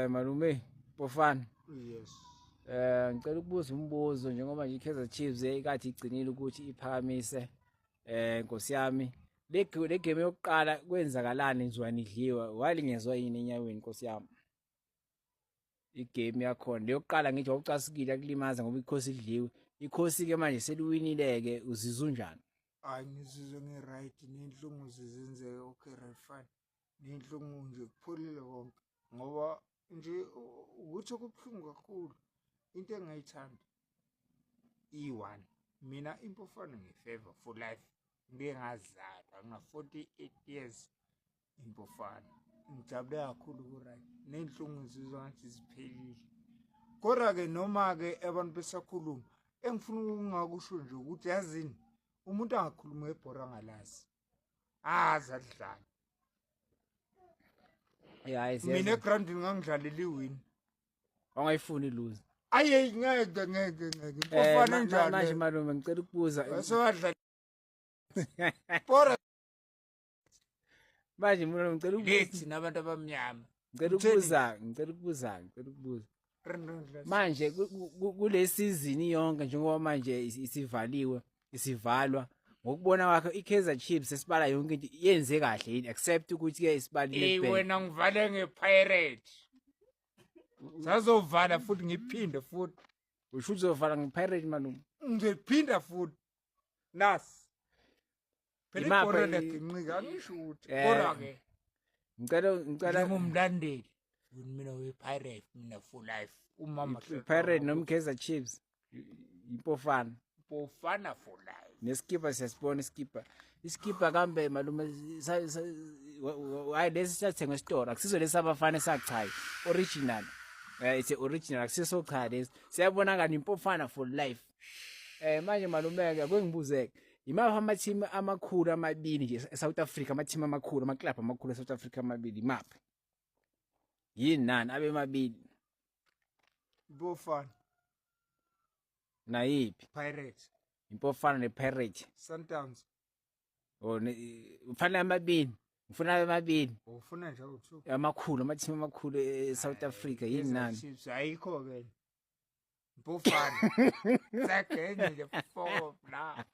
Malume Pofana. Yes. Ngicela ukubuza umbuzo njengoba nje iKaizer Chiefs ikade igcinile ukuthi iphakamise Nkosi yami le game yokuqala kwenzakalani nizwani idliwa walingezwa yini enyaweni Nkosi yami igame yakhona leyokuqala ngithi wawucasikile akulimaza ngoba ikhosi idliwe ikhosi ke manje seliwinileke uzizwa unjani Hayi ngizizwe ngi-right nenhlungu zizenzeke okay right fine nenhlungu nje kupholile konke ngoba nje ukuthi okubuhlungu kakhulu into engayithanda i1 mina Impofana ngifavor for life ngingazalwa ngina 48 years Impofana ngijabule kakhulu ku-right nenhlungu zizwa ngathi ziphelile kodwa ke noma ke abantu besakhuluma engifuna ukungakusho nje ukuthi yazini umuntu angakhuluma ngebhora ngalazi azadlala mina egroundini ngangidlalela iwin ongayifuni lose aye ngeke Impofana njalo manje malume ngicela ukubuza sowadlala bhora manje mina ngicela lethi nabantu abamnyama ngicela ukubuza manje kule season yonke njengoba manje isivaliwe isivalwa ngokubona kwakhe iKaizer Chiefs esibala yonke into yenze kahle yini except ukuthi ke isibalile kuphela wena ngivale ngePirate sazovala futhi ngiphinde futhi usho uzovala ngePirate malume ngizophinda futhi nas phela ibhora legincika ngisho ukuthi kodwa ke ngicela ngumlandeli mina wePirate mina for life umama Pirate noma iKaizer Chiefs Impofana for life neskipa siyasibona iskipa kambe malume hayi lesi siyathenga esitore akusizo lesabafana esachayi original it's original akusiso cha lesi siyabona ngani Impofana for life manje malume ke akengibuzeke imapha ama-team amakhulu amabili nje eSouth Africa ama-team amakhulu ama-club amakhulu eSouth Africa amabili imapha yini nani abe mabili Impofana nayiphi Pirate Impofana nePirate Sundowns ufana amabili ufuna amabili ufuna nje u2 amakhulu ama-team amakhulu eSouth Africa yini nani ayikho ke Impofana sagenye nje 4 la